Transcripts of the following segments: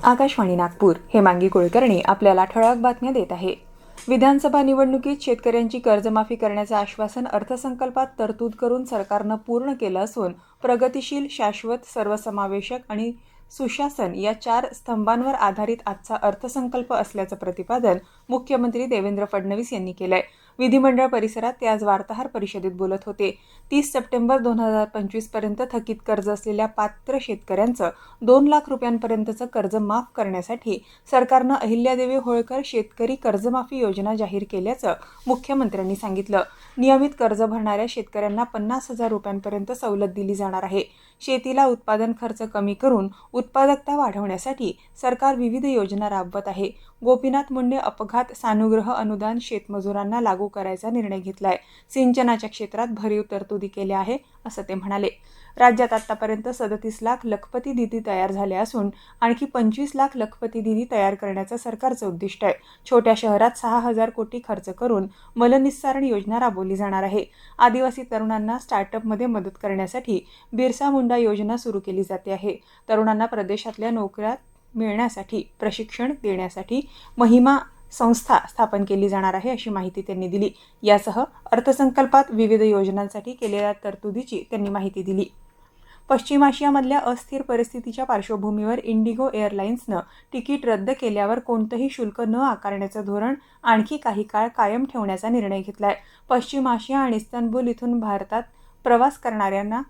आकाशवाणी नागपूर हेमांगी कुलकर्णी आपल्याला ठळक बातम्या देत आहे। विधानसभा निवडणुकीत शेतकऱ्यांची कर्जमाफी करण्याचे आश्वासन अर्थसंकल्पात तरतूद करून सरकारनं पूर्ण केलं असून प्रगतिशील, शाश्वत, सर्वसमावेशक आणि सुशासन या 4 स्तंभांवर आधारित आजचा अर्थसंकल्प असल्याचं प्रतिपादन मुख्यमंत्री देवेंद्र फडणवीस यांनी केलंय। विधिमंडळ परिसरात ते आज वार्ताहर परिषदेत बोलत होते। 30 सप्टेंबर 2025 पर्यंत थकीत कर्ज असलेल्या पात्र शेतकऱ्यांचं 2 लाख रुपयांपर्यंतचं कर्ज माफ करण्यासाठी सरकारनं अहिल्यादेवी होळकर शेतकरी कर्जमाफी योजना जाहीर केल्याचं मुख्यमंत्र्यांनी सांगितलं। नियमित कर्ज भरणाऱ्या शेतकऱ्यांना 50,000 रुपयांपर्यंत सवलत दिली जाणार आहे। शेतीला उत्पादन खर्च कमी करून उत्पादकता वाढवण्यासाठी सरकार विविध योजना राबवत आहे। गोपीनाथ मुंडे अपघात सानुग्रह अनुदान शेतमजुरांना लागू करायचा निर्णय घेतलाय। सिंचनाच्या क्षेत्रात भरीव तरतुदी केल्या आहे असं ते म्हणाले। राज्यात आतापर्यंत 37 लाख लखपती निधी तयार झाले असून आणखी 25 लाख लखपती निधी तयार करण्याचं सरकारचं उद्दिष्ट आहे। छोट्या शहरात 6,000 कोटी खर्च करून मलनिस्सारण योजना राबवली जाणार आहे। आदिवासी तरुणांना स्टार्टअपमध्ये मदत करण्यासाठी बिरसा मुंडा योजना सुरू केली जाते आहे। तरुणांना प्रदेशातल्या नोकऱ्या मिळण्यासाठी प्रशिक्षण देण्यासाठी महिमा संस्था स्थापन केली जाणार आहे अशी माहिती त्यांनी दिली। यासह अर्थसंकल्पात विविध योजनांसाठी केलेल्या तरतुदीची त्यांनी माहिती दिली। पश्चिम आशियामधल्या अस्थिर परिस्थितीच्या पार्श्वभूमीवर इंडिगो एअरलाइन्सनं तिकीट रद्द केल्यावर कोणतंही शुल्क न आकारण्याचं धोरण आणखी काही काळ कायम ठेवण्याचा निर्णय घेतलाय। पश्चिम आशिया आणि इस्तानबुल इथून भारतात प्रवास करणाऱ्यांना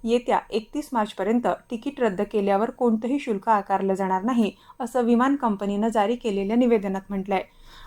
येत्या 31 मार्चपर्यंत तिकीट रद्द केल्यावर कोणतंही शुल्क आकारलं जाणार नाही असं विमान कंपनीनं जारी केलेल्या निवेदनात म्हटलंय।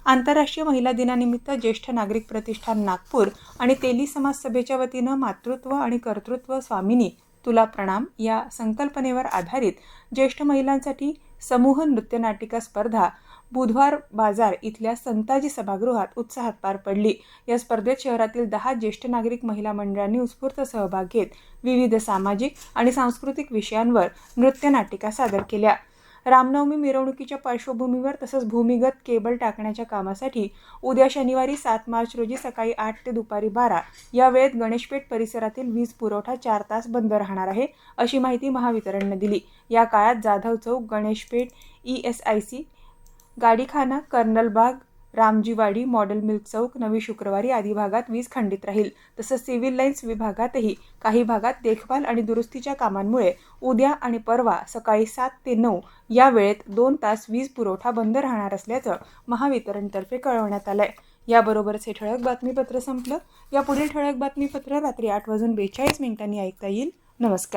आंतरराष्ट्रीय महिला दिनानिमित्त ज्येष्ठ नागरिक प्रतिष्ठान नागपूर आणि तेली समाज सभेच्या वतीनं मातृत्व आणि कर्तृत्व स्वामिनी तुला प्रणाम या संकल्पनेवर आधारित ज्येष्ठ महिलांसाठी समूह नृत्यनाटिका स्पर्धा बुधवार बाजार इथल्या संताजी सभागृहात उत्साहात पार पडली। या स्पर्धेत शहरातील 10 ज्येष्ठ नागरिक महिला मंडळांनी उत्स्फूर्त सहभाग घेत विविध सामाजिक आणि सांस्कृतिक विषयांवर नृत्यनाटिका सादर केल्या। रामनवमी मिरवणुकीच्या पार्श्वभूमीवर तसंच भूमिगत केबल टाकण्याच्या कामासाठी उद्या शनिवारी 7 मार्च रोजी सकाळी 8 ते दुपारी 12 या वेळेत गणेशपेठ परिसरातील वीज पुरवठा 4 तास बंद राहणार आहे अशी माहिती महावितरणने दिली। या काळात जाधव चौक, गणेशपेठ, ESIC, गाडीखाना, कर्नल बाग, रामजीवाडी, मॉडेल मिल्क चौक, नवी शुक्रवारी आदी भागात वीज खंडित राहील। तसंच सिव्हिल लाईन्स विभागातही काही भागात देखभाल आणि दुरुस्तीच्या कामांमुळे उद्या आणि परवा सकाळी 7 ते 9 या वेळेत 2 तास वीज पुरवठा बंद राहणार असल्याचं महावितरणतर्फे कळवण्यात आलंय। याबरोबरच हे ठळक बातमीपत्र संपलं। या पुढील ठळक बातमीपत्र रात्री 8:42 ऐकता येईल। नमस्कार।